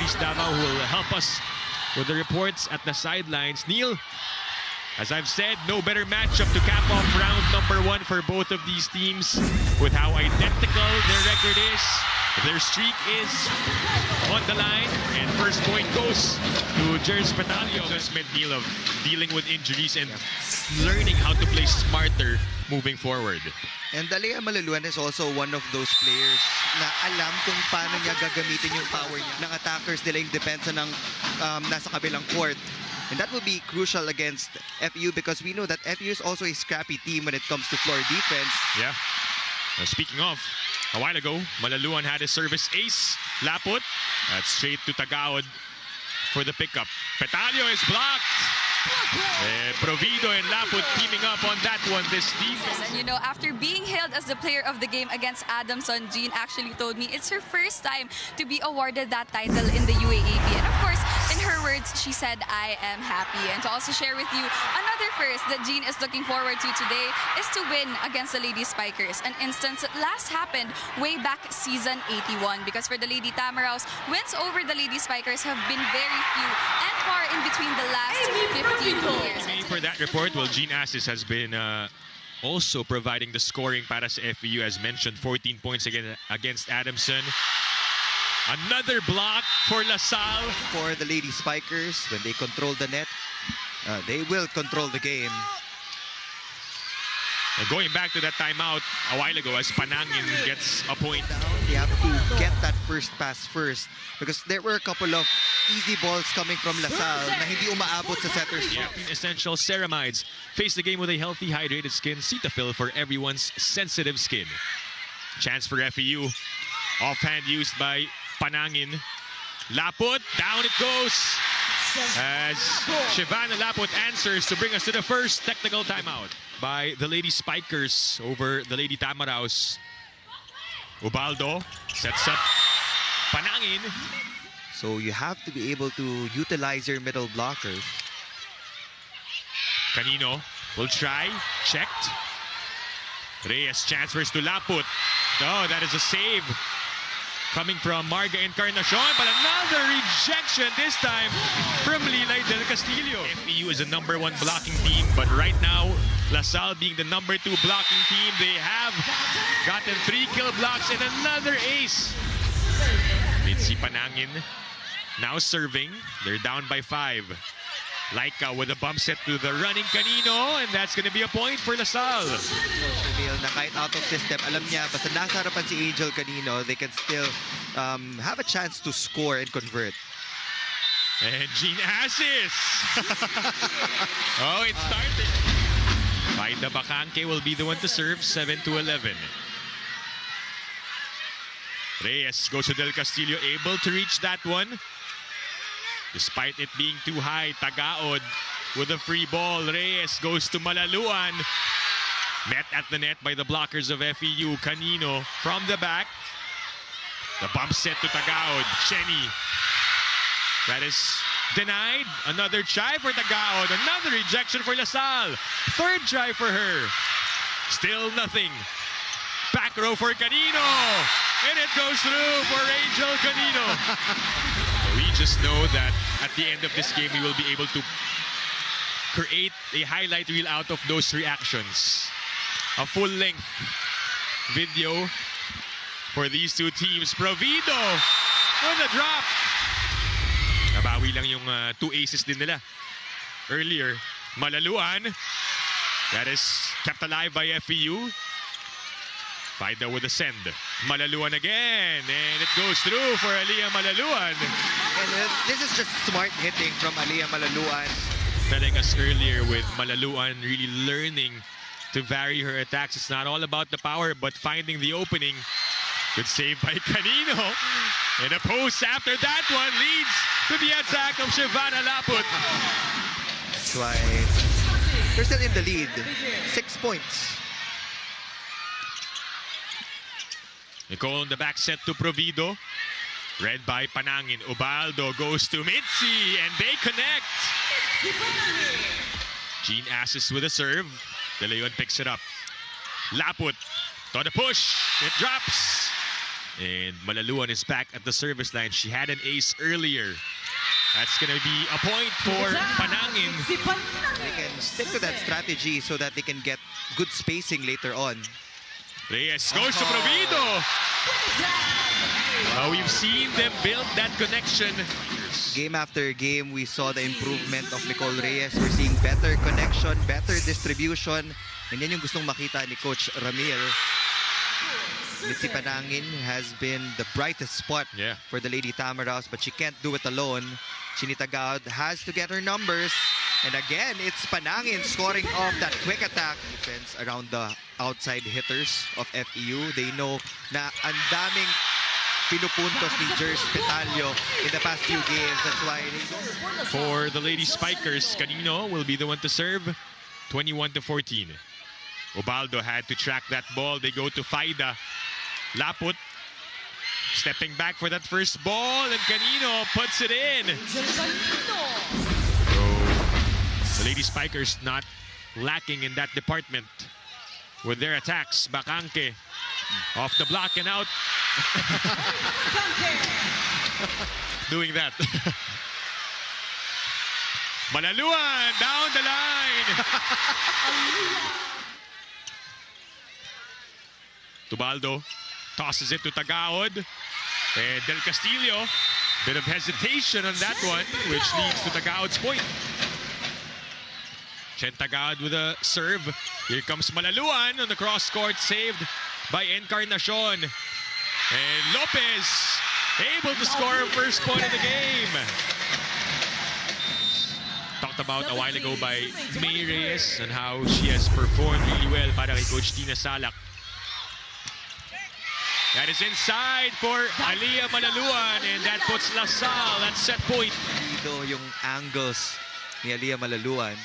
Police Davao, who will help us with the reports at the sidelines. Neil, as I've said, no better matchup to cap off round number 1 for both of these teams with how identical their record is. Their streak is on the line, and first point goes to Jerz Petalio. Assessment, Neil, of dealing with injuries and learning how to play smarter moving forward. And Alea Malaluan is also one of those players na alam kung paano niya gagamitin yung power niya ng attackers nila, yung depensa ng nasa kabilang court. And that will be crucial against FEU because we know that FEU is also a scrappy team when it comes to floor defense. Yeah. Speaking of, a while ago, Malaluan had a service ace. Laput, that's straight to Tagaod for the pickup. Petalio is blocked. Provido and Laput teaming up on that one this defense. And you know, after being hailed as the player of the game against Adamson, Jean actually told me it's her first time to be awarded that title in the UAAP. And of course, in her words, she said, "I am happy." And to also share with you another first that Jean is looking forward to today is to win against the Lady Spikers. An instance that last happened way back season 81. Because for the Lady Tamaraws, wins over the Lady Spikers have been very few and far in between the last 15 years. For that report, well, Jean Assis has been also providing the scoring para sa FEU, as mentioned, 14 points against Adamson. Another block for LaSalle. For the Lady Spikers, when they control the net, they will control the game. And going back to that timeout a while ago, as Panangin gets a point. They have to get that first pass first because there were a couple of easy balls coming from LaSalle na hindi umaabot sa setters. Yeah. Essential ceramides. Face the game with a healthy, hydrated skin. Cetaphil for everyone's sensitive skin. Chance for FEU. Offhand used by Panangin. Laput, down it goes. As Shivana Laput answers to bring us to the first technical timeout by the Lady Spikers over the Lady Tamaraws. Ubaldo sets up Panangin. So you have to be able to utilize your middle blockers. Canino will try, checked. Reyes transfers to Laput. Oh, that is a save coming from Marga Encarnacion, but another rejection this time from Lilay Del Castillo. FEU is the #1 blocking team, but right now, LaSalle being the #2 blocking team, they have gotten 3 kill blocks and another ace. Mitzi Panangin now serving. They're down by 5. Laika with a bump set to the running Canino, and that's going to be a point for LaSalle. Na kahit out of system, alam niya, basta nasa harapan si Angel Canino, they can still have a chance to score and convert. And Jean Assis. Oh, it started. Faida Bacanque will be the one to serve, 7-11. Reyes goes to Del Castillo, able to reach that one. Despite it being too high, Tagaod with a free ball. Reyes goes to Malaluan. Met at the net by the blockers of FEU. Canino from the back. The bump set to Tagaod. Chenny. That is denied. Another try for Tagaod. Another rejection for LaSalle. Third try for her. Still nothing. Back row for Canino. And it goes through for Angel Canino. We just know that at the end of this game, we will be able to create a highlight reel out of those reactions. A full-length video for these two teams. Provido with a drop. Nabawi lang yung 2 aces din nila earlier. Malaluan. That is kept alive by FEU. Faida with a send. Malaluan again. And it goes through for Aliyah Malaluan. And this is just smart hitting from Aliyah Malaluan. Telling us earlier with Malaluan really learning to vary her attacks. It's not all about the power, but finding the opening. Good save by Canino. And a post after that one leads to the attack of Shivana Laput. That's why they're still in the lead. 6 points. Nicole on the back set to Provido. Read by Panangin. Ubaldo goes to Mitzi, and they connect. Jean Assis with a serve. De Leon picks it up. Laput on the push. It drops. And Malaluan is back at the service line. She had an ace earlier. That's going to be a point for Panangin. They can stick to that strategy so that they can get good spacing later on. Reyes goes to Provido. We've seen them build that connection. Game after game, we saw the improvement of Nicole Reyes. We're seeing better connection, better distribution. And yan yung gustong makita ni Coach Ramil. Mitzi Panangin has been the brightest spot for the Lady Tamaraws, but she can't do it alone. Chini Tagaud has to get her numbers. And again, it's Panangin scoring off that quick attack. Defense around the outside hitters of FEU. They know na ang daming pinupuntos ni Jers Petalio in the past few games. That's why for the Lady Spikers, Canino will be the one to serve. 21-14. Ubaldo had to track that ball. They go to Faida. Laput stepping back for that first ball, and Canino puts it in. So the Lady Spikers not lacking in that department with their attacks. Bacanque off the block and out. Doing that. Malaluan down the line. Tubaldo tosses it to Tagaod. And Del Castillo, bit of hesitation on that one, which leads to Tagaod's point. Chen Tagaod with a serve. Here comes Malaluan on the cross court, saved by Encarnacion. And Lopez able to score her first point of the game. Talked about a while ago by May Reyes and how she has performed really well para kay Coach Tina Salak. That is inside for Aliyah Malaluan, and that puts LaSalle at set point. Dito yung angles ni Aliyah Malaluan.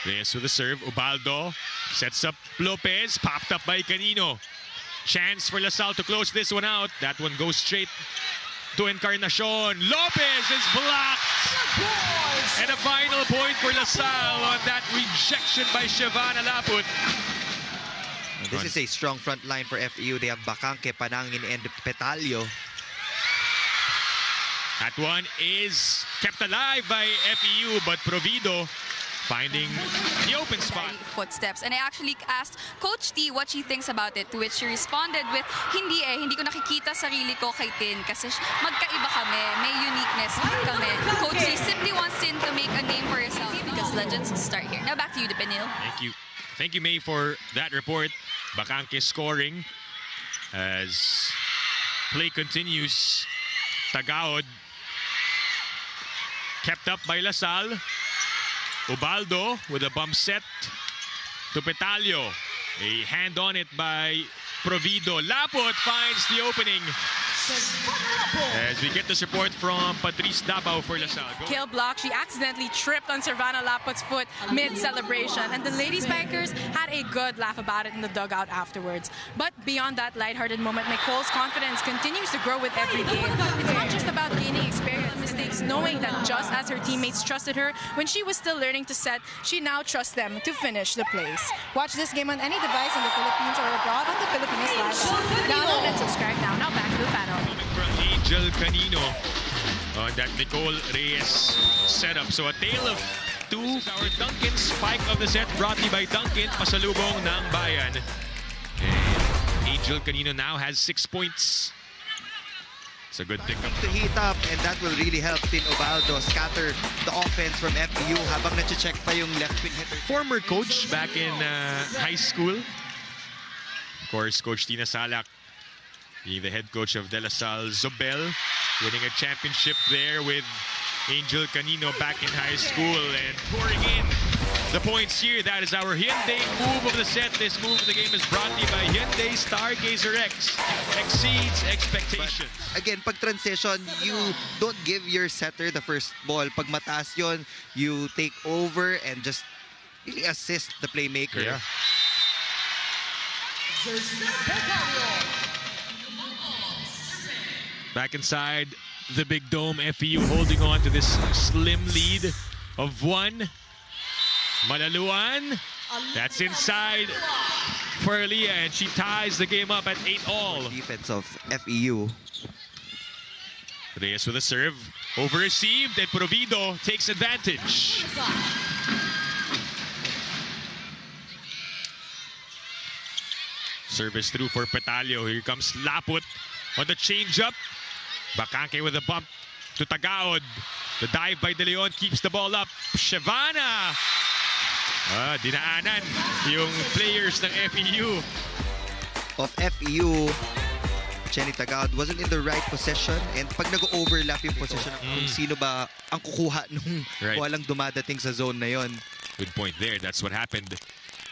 Reyes with the serve. Ubaldo sets up Lopez, popped up by Canino. Chance for LaSalle to close this one out. That one goes straight to Encarnacion. Lopez is blocked. And a final point for LaSalle on that rejection by Shavana Laput. This is a strong front line for FEU. They have Bacanque, Panangin, and Petalio. That one is kept alive by FEU, but Provido finding the open spot. Footsteps. And I actually asked Coach T what she thinks about it, to which she responded with, hindi ko nakikita sarili ko kay Tin kasi magkaiba kami, may uniqueness kami. Coach T simply wants Tin to make a name for herself because legends start here. Now back to you, Depenil. Thank you. Thank you, May, for that report. Bacanque scoring as play continues. Tagaod kept up by LaSalle. Ubaldo with a bump set to Petalio. A hand on it by Provido. Laput finds the opening. As we get the support from Patrice Dabao for LaSalle. Kill block. She accidentally tripped on Servana Laput's foot mid-celebration. And the Lady Spikers had a good laugh about it in the dugout afterwards. But beyond that lighthearted moment, Nicole's confidence continues to grow with every game. It's not just about gaining experience, mistakes, knowing that just as her teammates trusted her when she was still learning to set, she now trusts them to finish the plays. Watch this game on any device in the Philippines or abroad on the Filipinas Live. Download and subscribe now. Now back to the panel. Coming from Angel Canino on that Nicole Reyes setup. So a tale of two. Our Duncan spike of the set brought to you by Duncan, pasalubong ng bayan. And Angel Canino now has 6 points. It's a good pickup. To heat up, and that will really help Tin Ubaldo scatter the offense from FEU habang nache-check pa yung left wing hitter. Former coach back in high school. Of course, Coach Tina Salak being the head coach of De La Salle. Zobel winning a championship there with Angel Canino back in high school and pouring in the points here. That is our Hyundai move of the set. This move of the game is brought to you by Hyundai Stargazer X. Exceeds expectations. But again, pag transition, you don't give your setter the first ball. Pag mataas yun, you take over and just really assist the playmaker. Yeah. Back inside the big dome, FEU holding on to this slim lead of 1. Malaluan, that's inside for Aliyah, and she ties the game up at 8-all. Defense of FEU. Reyes with a serve. Over-received, and Provido takes advantage. Service through for Petalio. Here comes Laput on the change-up. Bacanque with a bump to Tagaod. The dive by De Leon keeps the ball up. Shavana! Dinaanan yung players ng FEU. Of FEU, Jenny Tagaod wasn't in the right position, and pag nag-overlap yung position kung sino ba ang kukuha nung walang dumadating sa zone na yon. Good point there. That's what happened.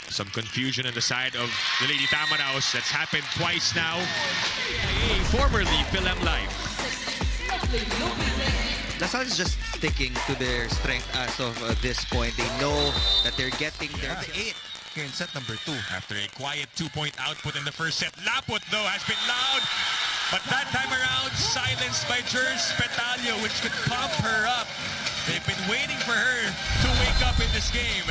Some confusion on the side of the Lady Tamaraws. That's happened twice now. Formerly Film Live. LaSalle is just sticking to their strength as of this point. They know that they're getting their 8 here in set number 2. After a quiet 2-point output in the first set, Laput though has been loud, but that time around silenced by Jers Petalio, which could pump her up. They've been waiting for her to wake up in this game.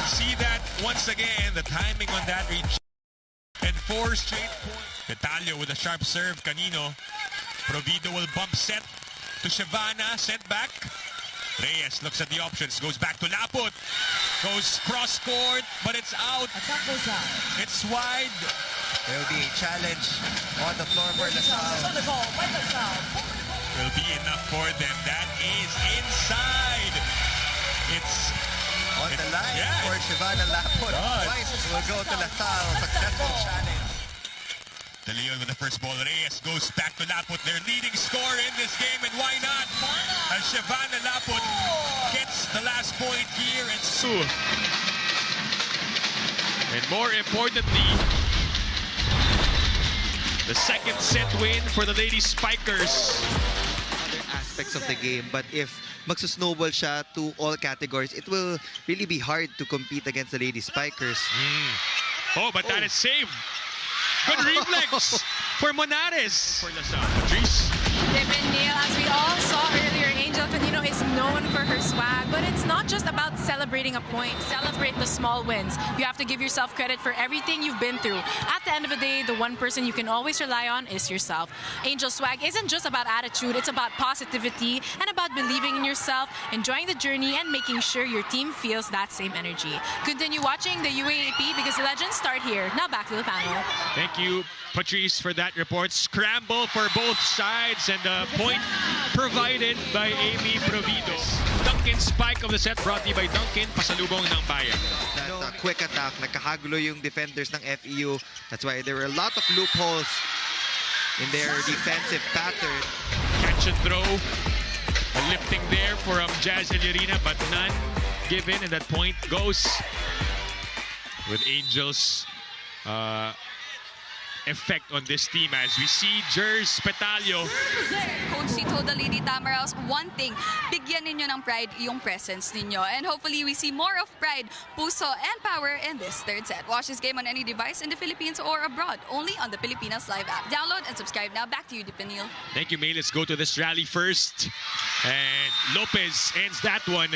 See that once again, the timing on that reach. And 4 straight points. Petalio with a sharp serve, Canino. Provido will bump set to Shavana, sent back. Reyes looks at the options, goes back to Laput. Goes cross-court, but it's out. It's wide. There will be a challenge on the floor for LaSalle. Will be enough for them. That is inside. It's On the line for Shavana Laput. Twice will go to LaSalle. Successful challenge. De Leon with the first ball. Reyes goes back to Laput. Their leading scorer in this game, and why not? As Shavana Laput gets the last point here, and more importantly, the second set win for the Lady Spikers. Other aspects of the game, but if magsusnowball siya to all categories, it will really be hard to compete against the Lady Spikers. Oh, but that is saved. Good reflex for Monares. For LaSalle. Patrice. Neil, as we all saw earlier, Angel Canino is known for her swag, but it's not just about celebrating a point. Celebrate the small wins. You have to give yourself credit for everything you've been through. At the end of the day, the one person you can always rely on is yourself. Angel swag isn't just about attitude, it's about positivity and about believing in yourself, enjoying the journey, and making sure your team feels that same energy. Continue watching the UAAP because the legends start here. Now back to the panel. Thank you, Patrice, for that report. Scramble for both sides, and a point provided by Amy Provido. Duncan spike of the set brought to you by Duncan, pasalubong ng bayan. That quick attack, nagkahagulo yung defenders ng FEU. That's why there were a lot of loopholes in their defensive pattern. Catch and throw. A lifting there for Jazz Eliarina, but none given, and that point goes with Angels effect on this team as we see Jers Petalio. Coach, she told the Lady Tamaraws one thing, bigyan ninyo ng pride yung presence ninyo. And hopefully we see more of pride, puso, and power in this third set. Watch this game on any device in the Philippines or abroad, only on the Pilipinas Live app. Download and subscribe now. Back to you, Dipinil. Thank you, May. Let's go to this rally first. And Lopez ends that one.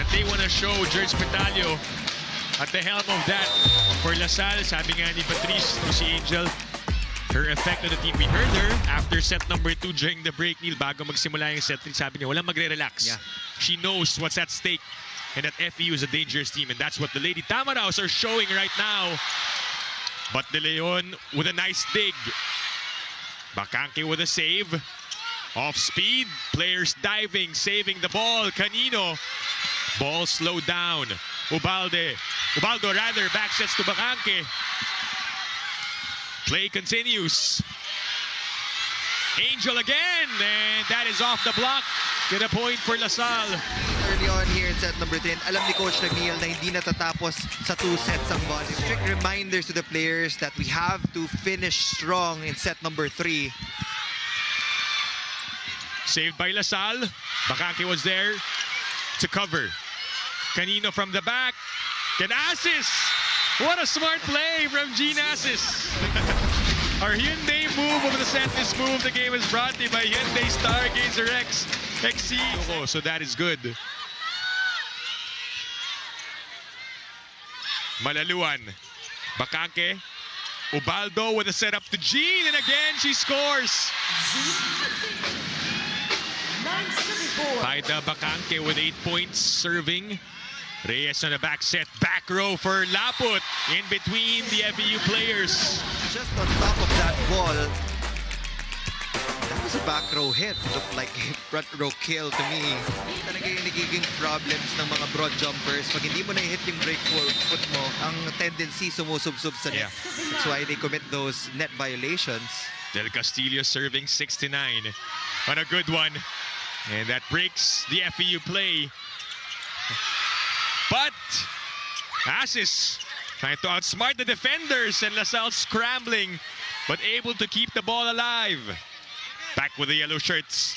That they want to show Jers Petalio at the helm of that for LaSalle. Sabi nga ni Patrice, si Angel, her effect on the team. We heard her after set number 2 during the break, Neil, bago magsimula yung set 3. Sabi niya, walang magre-relax. Yeah. She knows what's at stake and that FEU is a dangerous team, and that's what the Lady Tamaraws are showing right now. But De Leon with a nice dig. Bacanque with a save. Off speed. Players diving, saving the ball. Canino. Ball slowed down. Ubaldo rather, back sets to Bacanque. Play continues. Angel again, and that is off the block. Get a point for LaSalle. Early on here in set number 10, alam ni Coach Neil na hindi natatapos sa 2 sets ang volleyball. Strict reminders to the players that we have to finish strong in set number 3. Saved by LaSalle. Bacanque was there to cover. Canino from the back. Canasis! What a smart play from Gene Asis. Our Hyundai move over the set. This move, the game is brought to you by Hyundai Stargazer X XC. So that is good. Malaluan. Bacante. Ubaldo with a setup to Jean, and again she scores. Paida Bacante with 8 points serving. Reyes on the back set. Back row for Laput in between the FEU players. Just on top of that ball, that was a back row hit. Looked like a front row kill to me. Talaga yung nagiging problems ng mga broad jumpers. Pag hindi mo na-hit yung break foot mo, ang tendency sumusubsub sa net. That's why they commit those net violations. Del Castillo serving 69 on a good one. And that breaks the FEU play. But Asis trying to outsmart the defenders, and LaSalle scrambling, but able to keep the ball alive. Back with the yellow shirts.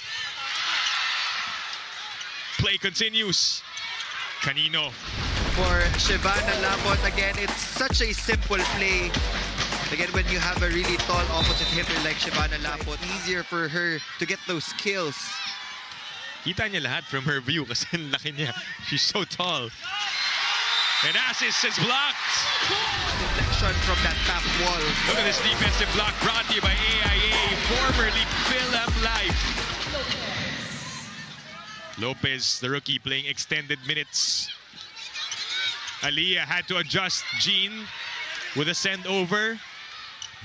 Play continues. Canino. For Shivana Lapot, again, it's such a simple play. Again, when you have a really tall opposite hitter like Shivana Lapot, easier for her to get those kills. Kita niya lahat from her view kasi ang laki niya. She's so tall. And Asis is blocked. Deflection from that top wall. Look at this defensive block brought to you by AIA, formerly Philem Life. Lopez, the rookie, playing extended minutes. Aliyah had to adjust. Jean with a send over.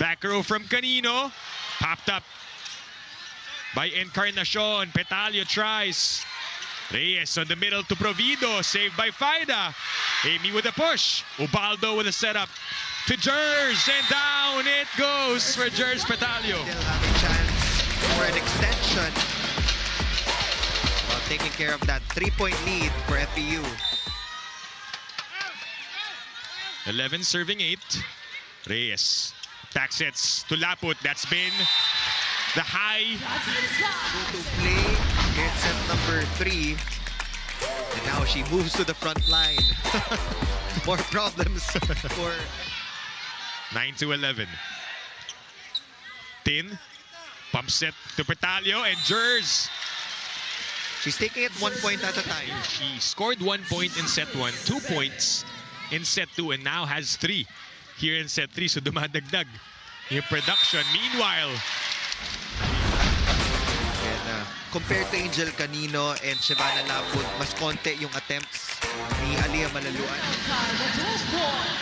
Back row from Canino. Popped up by Encarnacion. Petalio tries. Reyes on the middle to Provido. Saved by Faida. Amy with a push. Ubaldo with a setup to Jers. And down it goes for Jers Petalio. Still have a chance for an extension while taking care of that 3-point lead for FEU. 11 serving 8. Reyes. Back sets to Laput. That's been the high. Go to play. Here's set number 3. And now she moves to the front line. More problems for 9-11. Tin. Pump set to Petalio and Jers. she's taking it 1 point at a time. She scored 1 point in set 1, 2 points in set 2, and now has 3 here in set 3. So dumadagdag yung production. Meanwhile, And, compared to Angel Canino and Shivana Laput, mas konti yung attempts ni Aliyah Malaluan.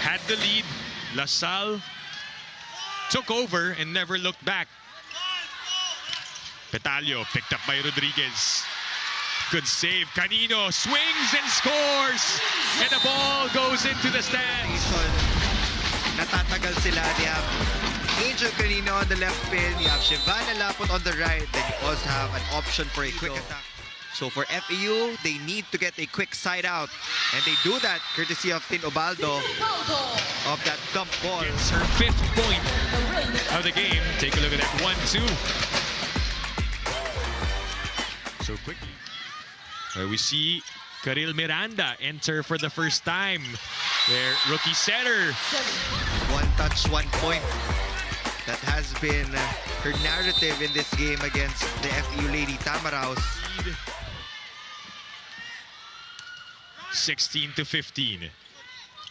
had the lead. LaSalle took over and never looked back. Petalio picked up by Rodriguez. Good save. Canino swings and scores. And the ball goes into the stands. Natatagal sila. They have Angel Canino on the left pin. You have Shivana Laput on the right. Then you also have an option for a quick attack. So for FEU, they need to get a quick side out. And they do that courtesy of Tin Ubaldo of that dump ball. It's her 5th point of the game. Take a look at that 1-2. So quickly. We see Karil Miranda enter for the first time. Their rookie setter. 1 touch, 1 point. That has been her narrative in this game against the FEU Lady Tamaraws. 16-15.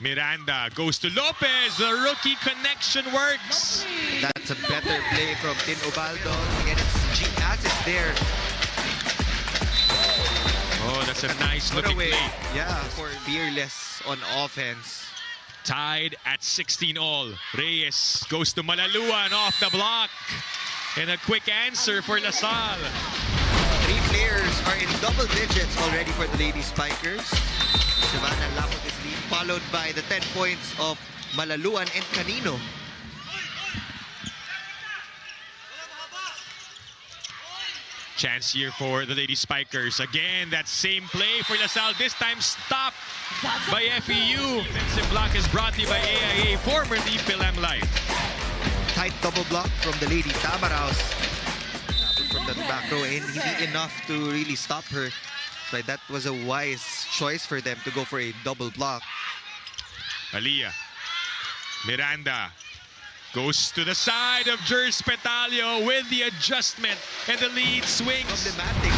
Miranda goes to Lopez. The rookie connection works. That's a better play from Tin Ubaldo. Again, it's G-Asis there. Oh, that's a nice looking play. Yeah, for fearless on offense. Tied at 16 all. Reyes goes to Malaluan off the block. And a quick answer for LaSalle. 3 players are in double digits already for the Lady Spikers. Shivana Laput is lead, followed by the 10 points of Malaluan and Canino. Chance here for the Lady Spikers. Again, that same play for LaSalle. This time stopped by FEU. Defensive block is brought to you by AIA, formerly Philem Life. Tight double block from the Lady Tamaraws. From that back row, and he did enough to really stop her. So that was a wise choice for them to go for a double block. Aliyah. Miranda goes to the side of Jers Petalio with the adjustment, and the lead swings. Problematic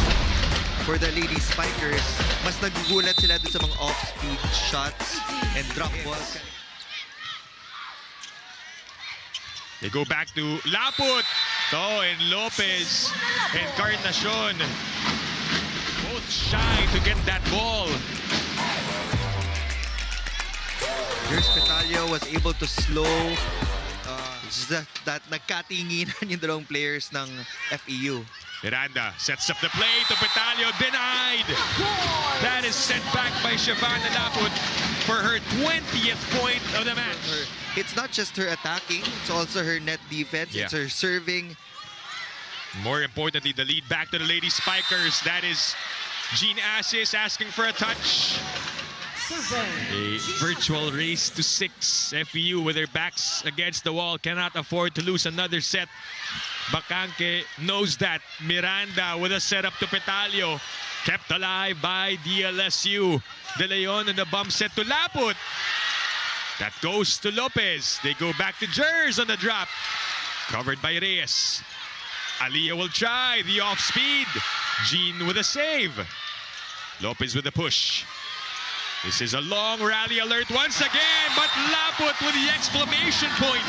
for the Lady Spikers. Mas nagugulat sila dun sa mga off-speed shots and drop balls. They go back to Laput. And Lopez and Encarnacion. Both shy to get that ball. Here's Petalio was able to slow that nagkatinginan yung dalawang players ng FEU. Miranda sets up the play to Petalio. Denied. That is sent back by Shavana Laput for her 20th point of the match. It's not just her attacking, it's also her net defense. Yeah. It's her serving. More importantly, the lead back to the Lady Spikers. That is Jean Assis asking for a touch. A virtual race to 6. FEU with their backs against the wall cannot afford to lose another set. Bacanque knows that. Miranda with a setup to Petalio. Kept alive by DLSU. De Leon and the bump set to Laput. That goes to Lopez. They go back to Jers on the drop. Covered by Reyes. Aliyah will try the off speed. Jean with a save. Lopez with a push. This is a long rally alert once again, but Laput with the exclamation point.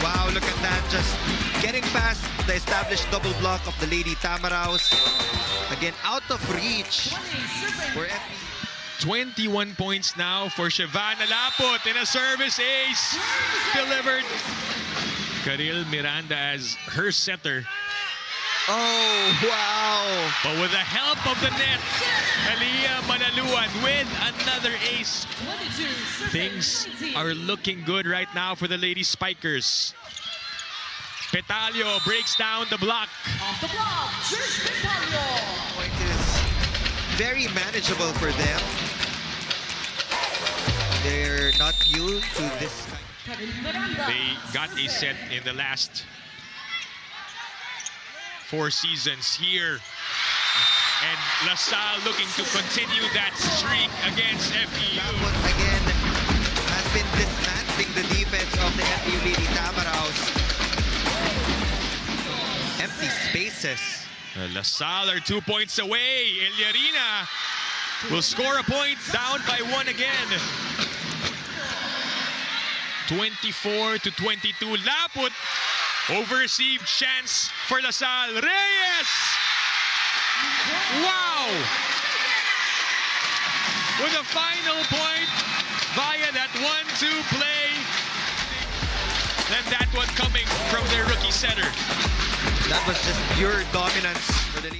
Wow, look at that. Just getting past the established double block of the Lady Tamaraws. Again, out of reach for FEU. 21 points now for Shavana Laput in a service ace. Delivered. Karil Miranda as her setter. Oh, wow. But with the help of the net, Aliyah Manaluan with another ace. Things are looking good right now for the Lady Spikers. Petalio breaks down the block. Off the block, Petalio. Point is very manageable for them. They're not new to this. They got a set in the last 4 seasons here. And LaSalle looking to continue that streak against FEU. Laput again has been dismantling the defense of the FEU Lady Tamaraws. Empty spaces. LaSalle are 2 points away. Eliarina will score a point, down by 1 again. 24-22. Laput, over-received chance for LaSalle. Reyes! Wow! With a final point via that 1-2 play. And that one coming from their rookie setter. That was just pure dominance for the Lady.